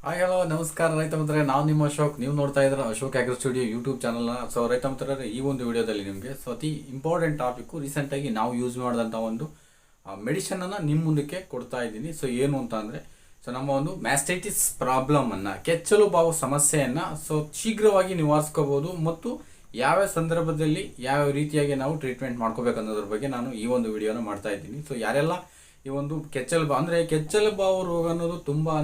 Hi hello ನಮಸ್ಕಾರ ರೈತ ಮಿತ್ರರೇ, ನಾವು ನಿಮ್ಮ ಅಶೋಕ್. ನೀವು ನೋಡ್ತಾ ಇದ್ರೆ ಅಶೋಕ್ ಆಗ್ರೋ ಸ್ಟುಡಿಯೋ ಯೂಟ್ಯೂಬ್ ಚಾನಲ್ನ. ಸೊ ರೈತ ಮಿತ್ರರೇ, ಈ ಒಂದು ವಿಡಿಯೋದಲ್ಲಿ ನಿಮಗೆ ಅತಿ ಇಂಪಾರ್ಟೆಂಟ್ ಟಾಪಿಕ್ಕು ರೀಸೆಂಟಾಗಿ ನಾವು ಯೂಸ್ ಮಾಡಿದಂಥ ಒಂದು ಮೆಡಿಷನನ್ನು ನಿಮ್ಮ ಮುಂದಕ್ಕೆ ಕೊಡ್ತಾ ಇದ್ದೀನಿ. ಸೊ ಏನು ಅಂತ ಅಂದರೆ, ಸೊ ನಮ್ಮ ಒಂದು ಮ್ಯಾಸ್ಟೈಟಿಸ್ ಪ್ರಾಬ್ಲಮನ್ನು, ಕೆಚ್ಚಲು ಬಾವು ಸಮಸ್ಯೆಯನ್ನು ಶೀಘ್ರವಾಗಿ ನಿವಾರಿಸ್ಕೋಬೋದು ಮತ್ತು ಯಾವ್ಯಾವ ಸಂದರ್ಭದಲ್ಲಿ ಯಾವ ರೀತಿಯಾಗಿ ನಾವು ಟ್ರೀಟ್ಮೆಂಟ್ ಮಾಡ್ಕೋಬೇಕು ಅನ್ನೋದ್ರ ಬಗ್ಗೆ ನಾನು ಈ ಒಂದು ವಿಡಿಯೋನ ಮಾಡ್ತಾ ಇದ್ದೀನಿ. ಸೊ ಯಾರೆಲ್ಲ ಈ ಒಂದು ಕೆಚ್ಚಲು ಬಾವು ಅಂದರೆ ಕೆಚ್ಚಲು ಬಾವು ರೋಗ ಅನ್ನೋದು ತುಂಬಾ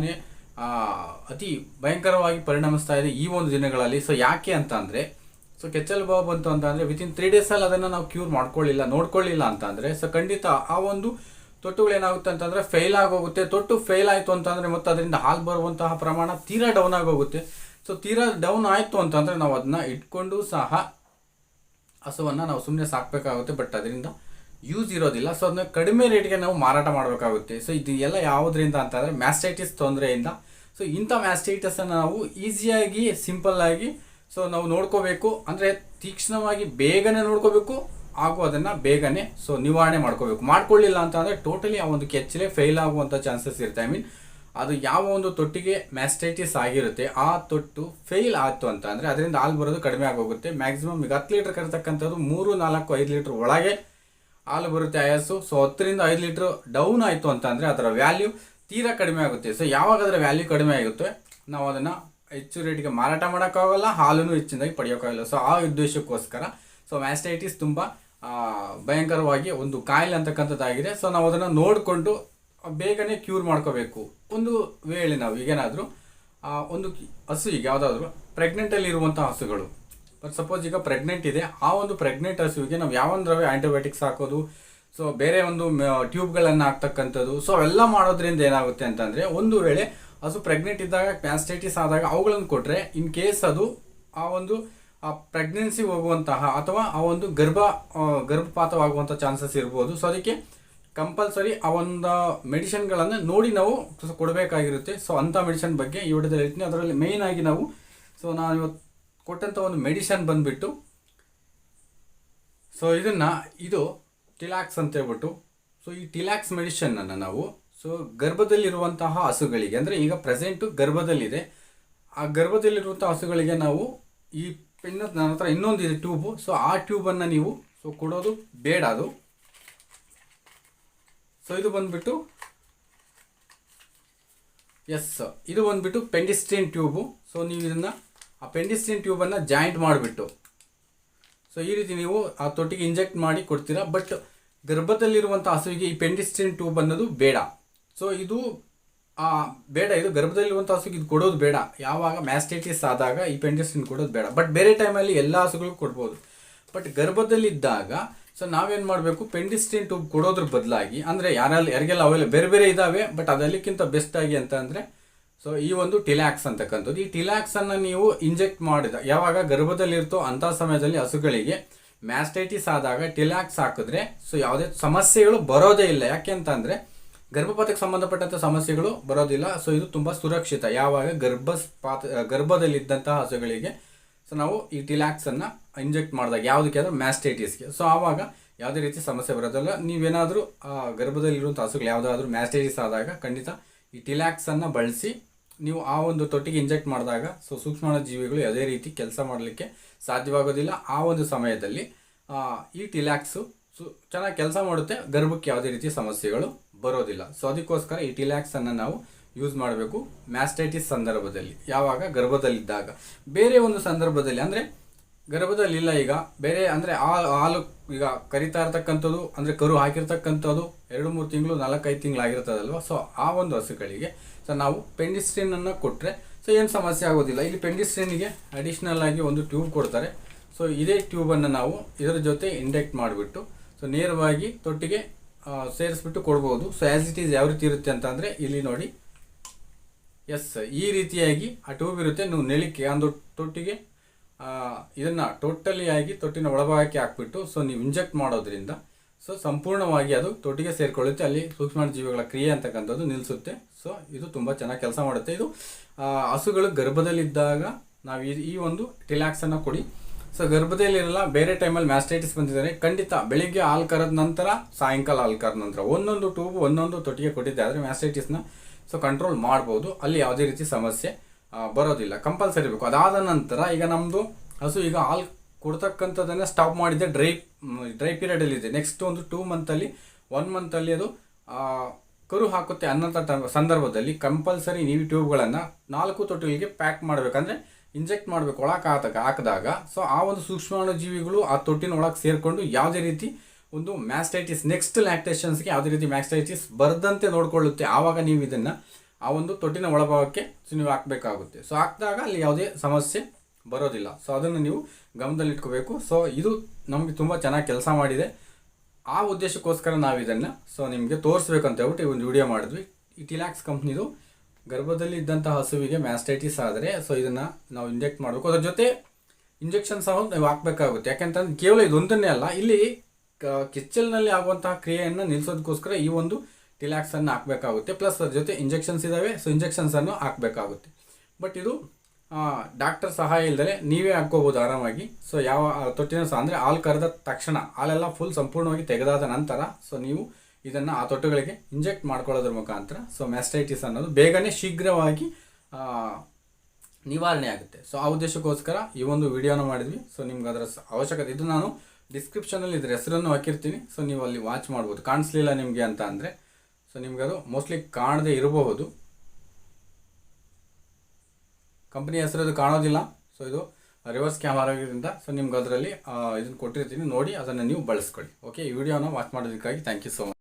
ಅತಿ ಭಯಂಕರವಾಗಿ ಪರಿಣಮಿಸ್ತಾ ಇದೆ ಈ ಒಂದು ದಿನಗಳಲ್ಲಿ. ಸೊ ಯಾಕೆ ಅಂತ ಅಂದರೆ, ಸೊ ಕೆಚ್ಚಲು ಬಾವು ಬಂತು ಅಂತ ಅಂದರೆ ವಿತಿನ್ 3 ಡೇಸಲ್ಲಿ ಅದನ್ನು ನಾವು ಕ್ಯೂರ್ ನೋಡ್ಕೊಳ್ಳಿಲ್ಲ ಅಂತ ಅಂದರೆ, ಸೊ ಖಂಡಿತ ಆ ಒಂದು ತೊಟ್ಟುಗಳು ಏನಾಗುತ್ತೆ ಅಂತಂದರೆ ಫೇಲ್ ಆಗೋಗುತ್ತೆ. ತೊಟ್ಟು ಫೇಲ್ ಆಯಿತು ಅಂತಂದರೆ ಮತ್ತು ಅದರಿಂದ ಹಾಲು ಬರುವಂತಹ ಪ್ರಮಾಣ ತೀರಾ ಡೌನ್ ಆಗೋಗುತ್ತೆ. ಸೊ ತೀರಾ ಡೌನ್ ಆಯಿತು ಅಂತಂದರೆ ನಾವು ಅದನ್ನ ಇಟ್ಕೊಂಡು ಸಹ ಹಸುವನ್ನು ನಾವು ಸುಮ್ಮನೆ ಸಾಕಬೇಕಾಗುತ್ತೆ, ಬಟ್ ಅದರಿಂದ ಯೂಸ್ ಇರೋದಿಲ್ಲ. ಸೊ ಅದನ್ನ ಕಡಿಮೆ ರೇಟ್ಗೆ ನಾವು ಮಾರಾಟ ಮಾಡಬೇಕಾಗುತ್ತೆ. ಸೊ ಇದು ಎಲ್ಲ ಯಾವುದರಿಂದ ಅಂತಂದರೆ ಮ್ಯಾಸ್ಟೈಟಿಸ್ ತೊಂದರೆಯಿಂದ. ಸೊ ಇಂಥ ಮ್ಯಾಸ್ಟೈಟಿಸನ್ನು ನಾವು ಈಸಿಯಾಗಿ ಸಿಂಪಲ್ಲಾಗಿ ಸೊ ನಾವು ನೋಡ್ಕೋಬೇಕು, ಅಂದರೆ ತೀಕ್ಷ್ಣವಾಗಿ ಬೇಗನೆ ನೋಡ್ಕೋಬೇಕು ಹಾಗೂ ಅದನ್ನು ಬೇಗನೆ ಸೊ ನಿವಾರಣೆ ಮಾಡ್ಕೊಳ್ಳಿಲ್ಲ ಅಂತ ಅಂದರೆ ಟೋಟಲಿ ಆ ಒಂದು ಕೆಚ್ಚಲೇ ಫೇಲ್ ಆಗುವಂಥ ಚಾನ್ಸಸ್ ಇರುತ್ತೆ. ಅದು ಯಾವ ಒಂದು ತೊಟ್ಟಿಗೆ ಮ್ಯಾಸ್ಟೈಟಿಸ್ ಆಗಿರುತ್ತೆ ಆ ತೊಟ್ಟು ಫೇಲ್ ಆಯಿತು ಅಂತ ಅಂದರೆ ಅದರಿಂದ ಹಾಲು ಬರೋದು ಕಡಿಮೆ ಆಗೋಗುತ್ತೆ. ಮ್ಯಾಕ್ಸಿಮಮ್ ಈಗ 10 ಲೀಟ್ರ್ ಕರ್ತಕ್ಕಂಥದ್ದು 3, 4, 5 ಲೀಟ್ರ್ ಒಳಗೆ ಹಾಲು ಬರುತ್ತೆ ಆಯಸ್ಸು. ಸೊ 10 ರಿಂದ 5 ಲೀಟ್ರ್ ಡೌನ್ ಆಯಿತು ಅಂತ ಅಂದರೆ ಅದರ ವ್ಯಾಲ್ಯೂ ತೀರಾ ಕಡಿಮೆ ಆಗುತ್ತೆ. ಸೊ ಯಾವಾಗ ಅದರ ವ್ಯಾಲ್ಯೂ ಕಡಿಮೆ ಆಗುತ್ತೆ ನಾವು ಅದನ್ನು ಹೆಚ್ಚು ರೇಟಿಗೆ ಮಾರಾಟ ಮಾಡೋಕ್ಕಾಗಲ್ಲ, ಹಾಲನ್ನು ಹೆಚ್ಚಿನದಾಗಿ ಪಡೆಯೋಕ್ಕಾಗಲ್ಲ. ಸೊ ಆ ಉದ್ದೇಶಕ್ಕೋಸ್ಕರ ಸೊ ಮ್ಯಾಸ್ಟೈಟಿಸ್ ತುಂಬ ಭಯಂಕರವಾಗಿ ಒಂದು ಕಾಯಿಲೆ ಅಂತಕ್ಕಂಥದ್ದಾಗಿದೆ. ಸೊ ನಾವು ಅದನ್ನು ನೋಡಿಕೊಂಡು ಬೇಗನೆ ಕ್ಯೂರ್ ಮಾಡ್ಕೋಬೇಕು. ಒಂದು ವೇಳೆ ನಾವು ಈಗೇನಾದರೂ ಒಂದು ಹಸು, ಈಗ ಯಾವುದಾದ್ರೂ ಪ್ರೆಗ್ನೆಂಟಲ್ಲಿ ಇರುವಂಥ ಹಸುಗಳು, ಬಟ್ ಸಪೋಸ್ ಈಗ ಪ್ರೆಗ್ನೆಂಟ್ ಇದೆ, ಆ ಒಂದು ಪ್ರೆಗ್ನೆಂಟ್ ಹಸುವಿಗೆ ನಾವು ಯಾವಂದ್ರೆ ಆ್ಯಂಟಿಬಯೋಟಿಕ್ಸ್ ಹಾಕೋದು, ಸೊ ಬೇರೆ ಒಂದು ಟ್ಯೂಬ್ಗಳನ್ನು ಹಾಕ್ತಕ್ಕಂಥದ್ದು, ಸೊ ಅವೆಲ್ಲ ಮಾಡೋದ್ರಿಂದ ಏನಾಗುತ್ತೆ ಅಂತಂದರೆ, ಒಂದು ವೇಳೆ ಹಸು ಪ್ರೆಗ್ನೆಂಟ್ ಇದ್ದಾಗ ಮ್ಯಾಸ್ಟೈಟಿಸ್ ಆದಾಗ ಅವುಗಳನ್ನು ಕೊಟ್ಟರೆ ಇನ್ ಕೇಸ್ ಅದು ಆ ಒಂದು ಪ್ರೆಗ್ನೆನ್ಸಿ ಹೋಗುವಂತಹ ಅಥವಾ ಆ ಒಂದು ಗರ್ಭಪಾತವಾಗುವಂಥ ಚಾನ್ಸಸ್ ಇರ್ಬೋದು. ಸೊ ಅದಕ್ಕೆ ಕಂಪಲ್ಸರಿ ಆ ಒಂದು ಮೆಡಿಷನ್ಗಳನ್ನು ನೋಡಿ ನಾವು ಕೊಡಬೇಕಾಗಿರುತ್ತೆ. ಸೊ ಅಂಥ ಮೆಡಿಷನ್ ಬಗ್ಗೆ ಈ ವಿಡಿಯೋದಲ್ಲಿ ಹೇಳ್ತೀನಿ. ಅದರಲ್ಲಿ ಮೇಯ್ನ್ ಆಗಿ ನಾವು ನಾನು ಇವತ್ತು ಕೊಟ್ಟಂಥ ಒಂದು ಮೆಡಿಷನ್ ಬಂದುಬಿಟ್ಟು, ಸೊ ಇದು ಟಿಲಾಕ್ಸ್ ಅಂತ ಹೇಳ್ಬಿಟ್ಟು, ಸೊ ಈ ಟಿಲಾಕ್ಸ್ ಮೆಡಿಷನನ್ನು ನಾವು ಗರ್ಭದಲ್ಲಿರುವಂತಹ ಹಸುಗಳಿಗೆ, ಅಂದರೆ ಈಗ ಪ್ರೆಸೆಂಟು ಗರ್ಭದಲ್ಲಿದೆ, ಆ ಗರ್ಭದಲ್ಲಿರುವಂಥ ಹಸುಗಳಿಗೆ ನಾವು ನನ್ನ ಹತ್ರ ಇನ್ನೊಂದು ಇದೆ ಟ್ಯೂಬು. ಸೊ ಆ ಟ್ಯೂಬನ್ನು ನೀವು ಕೊಡೋದು ಬೇಡ. ಇದು ಬಂದುಬಿಟ್ಟು ಇದು ಬಂದುಬಿಟ್ಟು ಪೆಂಡಿಸ್ಟ್ರಿನ್ ಟ್ಯೂಬು. ಸೊ ನೀವು ಇದನ್ನು ಆ ಪೆಂಡಿಸ್ಟ್ರಿನ್ ಟ್ಯೂಬನ್ನು ಜಾಯಿಂಟ್ ಮಾಡಿಬಿಟ್ಟು ಸೊ ಈ ರೀತಿ ನೀವು ಆ ತೊಟ್ಟಿಗೆ ಇಂಜೆಕ್ಟ್ ಮಾಡಿ ಕೊಡ್ತೀರಾ. ಬಟ್ ಗರ್ಭದಲ್ಲಿರುವಂಥ ಹಸುವಿಗೆ ಈ ಪೆಂಡಿಸ್ಟ್ರಿನ್ ಟ್ಯೂಬ್ ಅನ್ನೋದು ಬೇಡ. ಸೊ ಇದು ಬೇಡ, ಇದು ಗರ್ಭದಲ್ಲಿರುವಂಥ ಹಸುವಿಗೆ ಇದು ಕೊಡೋದು ಬೇಡ. ಯಾವಾಗ ಮ್ಯಾಸ್ಟೈಟಿಸ್ ಆದಾಗ ಈ ಪೆಂಡಿಸ್ಟ್ರಿನ್ ಕೊಡೋದು ಬೇಡ. ಬಟ್ ಬೇರೆ ಟೈಮಲ್ಲಿ ಎಲ್ಲ ಹಸುಗಳಿಗೂ ಕೊಡ್ಬೋದು. ಬಟ್ ಗರ್ಭದಲ್ಲಿದ್ದಾಗ ಸೊ ನಾವೇನು ಮಾಡಬೇಕು, ಪೆಂಡಿಸ್ಟ್ರಿನ್ ಟ್ಯೂಬ್ ಕೊಡೋದ್ರ ಬದಲಾಗಿ, ಅಂದರೆ ಯಾರಿಗೆಲ್ಲ ಬೇರೆ ಬೇರೆ ಇದ್ದಾವೆ, ಬಟ್ ಅದೆಲ್ಲಕ್ಕಿಂತ ಬೆಸ್ಟ್ ಆಗಿ ಅಂತ ಅಂದರೆ ಸೊ ಈ ಒಂದು ಟಿಲಾಕ್ಸ್ ಅಂತಕ್ಕಂಥದ್ದು. ಈ ಟಿಲಾಕ್ಸನ್ನು ನೀವು ಇಂಜೆಕ್ಟ್ ಮಾಡಿದ ಯಾವಾಗ ಗರ್ಭದಲ್ಲಿರ್ತೋ ಅಂಥ ಸಮಯದಲ್ಲಿ ಹಸುಗಳಿಗೆ ಮ್ಯಾಸ್ಟೈಟಿಸ್ ಆದಾಗ ಟಿಲಾಕ್ಸ್ ಹಾಕಿದ್ರೆ ಸೊ ಯಾವುದೇ ಸಮಸ್ಯೆಗಳು ಬರೋದೇ ಇಲ್ಲ. ಯಾಕೆ ಅಂತಂದರೆ ಗರ್ಭಪಾತಕ್ಕೆ ಸಂಬಂಧಪಟ್ಟಂಥ ಸಮಸ್ಯೆಗಳು ಬರೋದಿಲ್ಲ. ಸೊ ಇದು ತುಂಬ ಸುರಕ್ಷಿತ. ಯಾವಾಗ ಗರ್ಭದಲ್ಲಿದ್ದಂಥ ಹಸುಗಳಿಗೆ ಸೊ ನಾವು ಈ ಟಿಲಾಕ್ಸನ್ನು ಇಂಜೆಕ್ಟ್ ಮಾಡಿದಾಗ ಯಾವುದಕ್ಕೆ ಅಂದರೆ ಮ್ಯಾಸ್ಟೈಟಿಸ್ಗೆ, ಸೊ ಆವಾಗ ಯಾವುದೇ ರೀತಿ ಸಮಸ್ಯೆ ಬರೋದಿಲ್ಲ. ನೀವೇನಾದರೂ ಗರ್ಭದಲ್ಲಿರುವಂಥ ಹಸುಗಳು ಯಾವುದಾದ್ರೂ ಮ್ಯಾಸ್ಟೈಟಿಸ್ ಆದಾಗ ಖಂಡಿತ ಈ ಟಿಲಾಕ್ಸನ್ನು ಬಳಸಿ ನೀವು ಆ ಒಂದು ತೊಟ್ಟಿಗೆ ಇಂಜೆಕ್ಟ್ ಮಾಡಿದಾಗ ಸೊ ಸೂಕ್ಷ್ಮಾಣುಜೀವಿಗಳು ಯಾವುದೇ ರೀತಿ ಕೆಲಸ ಮಾಡಲಿಕ್ಕೆ ಸಾಧ್ಯವಾಗೋದಿಲ್ಲ. ಆ ಒಂದು ಸಮಯದಲ್ಲಿ ಈ ಟಿಲಾಕ್ಸು ಚೆನ್ನಾಗಿ ಕೆಲಸ ಮಾಡುತ್ತೆ, ಗರ್ಭಕ್ಕೆ ಯಾವುದೇ ರೀತಿ ಸಮಸ್ಯೆಗಳು ಬರೋದಿಲ್ಲ. ಸೊ ಅದಕ್ಕೋಸ್ಕರ ಈ ಟಿಲಾಕ್ಸನ್ನು ನಾವು ಯೂಸ್ ಮಾಡಬೇಕು ಮ್ಯಾಸ್ಟೈಟಿಸ್ ಸಂದರ್ಭದಲ್ಲಿ, ಯಾವಾಗ ಗರ್ಭದಲ್ಲಿದ್ದಾಗ. ಬೇರೆ ಒಂದು ಸಂದರ್ಭದಲ್ಲಿ ಅಂದರೆ ಗರ್ಭದಲ್ಲಿಲ್ಲ, ಈಗ ಬೇರೆ ಅಂದರೆ ಹಾಲು ಈಗ ಕರಿತಾ ಇರ್ತಕ್ಕಂಥದ್ದು, ಅಂದರೆ ಕರು ಹಾಕಿರ್ತಕ್ಕಂಥದ್ದು 2-3 ತಿಂಗಳು 4-5 ತಿಂಗಳು ಆಗಿರ್ತದಲ್ವ. ಸೊ ಆ ಒಂದು ಹಸುಗಳಿಗೆ ಸೊ ನಾವು ಪೆಂಡಿಸ್ಟ್ರಿನನ್ನು ಕೊಟ್ಟರೆ ಸೊ ಏನು ಸಮಸ್ಯೆ ಆಗೋದಿಲ್ಲ. ಇಲ್ಲಿ ಪೆಂಡಿಸ್ಟ್ರಿನ್ಗೆ ಅಡಿಷ್ನಲ್ ಆಗಿ ಒಂದು ಟ್ಯೂಬ್ ಕೊಡ್ತಾರೆ. ಸೊ ಇದೇ ಟ್ಯೂಬನ್ನು ನಾವು ಇದರ ಜೊತೆ ಇಂಜೆಕ್ಟ್ ಮಾಡಿಬಿಟ್ಟು ಸೊ ನೇರವಾಗಿ ತೊಟ್ಟಿಗೆ ಸೇರಿಸ್ಬಿಟ್ಟು ಕೊಡ್ಬೋದು. ಸೊ ಆ್ಯಸ್ ಇಟ್ ಈಸ್ ಯಾವ ರೀತಿ ಇರುತ್ತೆ ಅಂತ ಅಂದರೆ ಇಲ್ಲಿ ನೋಡಿ, ಈ ರೀತಿಯಾಗಿ ಆ ಟ್ಯೂಬ್ ಇರುತ್ತೆ. ನೀವು ನೆಲಿಕ್ಕೆ ಒಂದು ತೊಟ್ಟಿಗೆ ಇದನ್ನು ಟೋಟಲಿ ಆಗಿ ತೊಟ್ಟಿನ ಒಳಭಾಗಕ್ಕೆ ಹಾಕ್ಬಿಟ್ಟು ಸೊ ನೀವು ಇಂಜೆಕ್ಟ್ ಮಾಡೋದ್ರಿಂದ ಸೊ ಸಂಪೂರ್ಣವಾಗಿ ಅದು ತೊಟ್ಟಿಗೆ ಸೇರಿಕೊಳ್ಳುತ್ತೆ. ಅಲ್ಲಿ ಸೂಕ್ಷ್ಮಾಣುಜೀವಿಗಳ ಕ್ರಿಯೆ ಅಂತಕ್ಕಂಥದ್ದು ನಿಲ್ಲಿಸುತ್ತೆ. ಸೊ ಇದು ತುಂಬ ಚೆನ್ನಾಗಿ ಕೆಲಸ ಮಾಡುತ್ತೆ. ಇದು ಹಸುಗಳು ಗರ್ಭದಲ್ಲಿದ್ದಾಗ ನಾವು ಈ ಒಂದು ಟಿಲಾಕ್ಸನ್ನು ಕೊಡಿ. ಸೊ ಗರ್ಭದಲ್ಲಿರಲ್ಲ, ಬೇರೆ ಟೈಮಲ್ಲಿ ಮ್ಯಾಸ್ಟೈಟಿಸ್ ಬಂದಿದ್ದಾರೆ, ಖಂಡಿತ ಬೆಳಿಗ್ಗೆ ಹಾಲು ಕರೆದ ನಂತರ ಸಾಯಂಕಾಲ ಹಾಲು ಕರೆದ ನಂತರ ಒಂದೊಂದು ಟ್ಯೂಬ್ ಒಂದೊಂದು ತೊಟ್ಟಿಗೆ ಕೊಟ್ಟಿದ್ದೆ ಆದರೆ ಮ್ಯಾಸ್ಟೈಟಿಸ್ನ ಸೊ ಕಂಟ್ರೋಲ್ ಮಾಡ್ಬೋದು, ಅಲ್ಲಿ ಯಾವುದೇ ರೀತಿ ಸಮಸ್ಯೆ ಬರೋದಿಲ್ಲ. ಕಂಪಲ್ಸರಿ ಬೇಕು. ಅದಾದ ನಂತರ ಈಗ ನಮ್ಮದು ಹಸು ಈಗ ಹಾಲು ಕೊಡ್ತಕ್ಕಂಥದ್ದನ್ನು ಸ್ಟಾಪ್ ಮಾಡಿದೆ, ಡ್ರೈ ಪೀರಿಯಡಲ್ಲಿದೆ. ನೆಕ್ಸ್ಟ್ ಒಂದು 2 ಮಂತಲ್ಲಿ 1 ಮಂತಲ್ಲಿ ಅದು ಕರು ಹಾಕುತ್ತೆ ಅನ್ನೋಂಥ ಸಂದರ್ಭದಲ್ಲಿ ಕಂಪಲ್ಸರಿ ನೀವು ಟ್ಯೂಬ್ಗಳನ್ನು 4 ತೊಟ್ಟಿಲಿಗೆ ಪ್ಯಾಕ್ ಮಾಡಬೇಕಂದ್ರೆ ಇಂಜೆಕ್ಟ್ ಮಾಡಬೇಕು ಒಳಗೆ ಹಾಕಿದಾಗ. ಸೊ ಆ ಒಂದು ಸೂಕ್ಷ್ಮಾಣು ಜೀವಿಗಳು ಆ ತೊಟ್ಟಿನ ಒಳಗೆ ಸೇರಿಕೊಂಡು ಯಾವುದೇ ರೀತಿ ಒಂದು ಮ್ಯಾಸ್ಟೈಟಿಸ್ ನೆಕ್ಸ್ಟ್ ಲ್ಯಾಕ್ಟೇಷನ್ಸ್ಗೆ ಯಾವುದೇ ರೀತಿ ಮ್ಯಾಸ್ಟೈಟಿಸ್ ಬರದಂತೆ ನೋಡಿಕೊಳ್ಳುತ್ತೆ. ಆವಾಗ ನೀವು ಇದನ್ನು ಆ ಒಂದು ತೊಟ್ಟಿನ ಒಳಭಾಗಕ್ಕೆ ನೀವು ಹಾಕಬೇಕಾಗುತ್ತೆ. ಸೊ ಹಾಕಿದಾಗ ಅಲ್ಲಿ ಯಾವುದೇ ಸಮಸ್ಯೆ ಬರೋದಿಲ್ಲ. ಸೊ ಅದನ್ನು ನೀವು ಗಮನದಲ್ಲಿಟ್ಕೋಬೇಕು. ಸೊ ಇದು ನಮಗೆ ತುಂಬ ಚೆನ್ನಾಗಿ ಕೆಲಸ ಮಾಡಿದೆ. ಆ ಉದ್ದೇಶಕ್ಕೋಸ್ಕರ ನಾವು ಇದನ್ನು ನಿಮಗೆ ತೋರಿಸ್ಬೇಕಂತ ಹೇಳ್ಬಿಟ್ಟು ಈ ಒಂದು ವಿಡಿಯೋ ಮಾಡಿದ್ವಿ. ಈ ಟಿಲಾಕ್ಸ್ ಕಂಪ್ನಿದು ಗರ್ಭದಲ್ಲಿ ಇದ್ದಂಥ ಹಸುವಿಗೆ ಮ್ಯಾಸ್ಟೈಟಿಸ್ ಆದರೆ ಇದನ್ನು ನಾವು ಇಂಜೆಕ್ಟ್ ಮಾಡಬೇಕು. ಅದ್ರ ಜೊತೆ ಇಂಜೆಕ್ಷನ್ ಸಹ ನಾವು ಹಾಕಬೇಕಾಗುತ್ತೆ. ಯಾಕೆಂತಂದ್ರೆ ಕೇವಲ ಇದೊಂದನ್ನೇ ಅಲ್ಲ, ಇಲ್ಲಿ ಕೆಚ್ಚಲಿನಲ್ಲಿ ಆಗುವಂತಹ ಕ್ರಿಯೆಯನ್ನು ನಿಲ್ಲಿಸೋದಕ್ಕೋಸ್ಕರ ಈ ಒಂದು ಟಿಲಾಕ್ಸನ್ನು ಹಾಕಬೇಕಾಗುತ್ತೆ. ಪ್ಲಸ್ ಅದ್ರ ಜೊತೆ ಇಂಜೆಕ್ಷನ್ಸ್ ಇದ್ದಾವೆ, ಇಂಜೆಕ್ಷನ್ಸನ್ನು ಹಾಕಬೇಕಾಗುತ್ತೆ. ಬಟ್ ಇದು ಡಾಕ್ಟರ್ ಸಹಾಯ ಇಲ್ಲದೆ ನೀವೇ ಹಾಕ್ಕೋಬೋದು ಆರಾಮಾಗಿ. ಯಾವ ತೊಟ್ಟಿನ ಸಹ ಅಂದರೆ ಹಾಲು ಕರೆದ ತಕ್ಷಣ ಹಾಲೆಲ್ಲ ಫುಲ್ ಸಂಪೂರ್ಣವಾಗಿ ತೆಗೆದಾದ ನಂತರ ನೀವು ಇದನ್ನು ಆ ತೊಟ್ಟುಗಳಿಗೆ ಇಂಜೆಕ್ಟ್ ಮಾಡ್ಕೊಳ್ಳೋದ್ರ ಮುಖಾಂತರ ಮ್ಯಾಸ್ಟೈಟಿಸ್ ಅನ್ನೋದು ಬೇಗನೆ ಶೀಘ್ರವಾಗಿ ನಿವಾರಣೆ ಆಗುತ್ತೆ. ಆ ಉದ್ದೇಶಕ್ಕೋಸ್ಕರ ಈ ಒಂದು ವಿಡಿಯೋನ ಮಾಡಿದ್ವಿ. ನಿಮ್ಗೆ ಅದರ ಅವಶ್ಯಕತೆ ಇದು ನಾನು ಡಿಸ್ಕ್ರಿಪ್ಷನಲ್ಲಿ ಇದ್ರ ಹೆಸರನ್ನು ಹಾಕಿರ್ತೀನಿ. ನೀವು ಅಲ್ಲಿ ವಾಚ್ ಮಾಡ್ಬೋದು. ಕಾಣಿಸ್ಲಿಲ್ಲ ನಿಮಗೆ ಅಂತ ಅಂದರೆ ನಿಮ್ಗೆ ಅದು ಮೋಸ್ಟ್ಲಿ ಕಾಣದೇ ಇರಬಹುದು. ಕಂಪ್ನಿ ಹೆಸರು ಕಾಣೋದಿಲ್ಲ. ಇದು ರಿವರ್ಸ್ ಕ್ಯಾಮರಾ ಆಗಿರೋದ್ರಿಂದ ನಿಮ್ಗೆ ಅದರಲ್ಲಿ ಇದನ್ನು ಕೊಟ್ಟಿರ್ತೀನಿ, ನೋಡಿ ಅದನ್ನು ನೀವು ಬಳಸ್ಕೊಳ್ಳಿ. ಓಕೆ, ಈ ವಿಡಿಯೋನ ವಾಚ್ ಮಾಡೋದಕ್ಕಾಗಿ ಥ್ಯಾಂಕ್ ಯು ಸೊ ಮಚ್.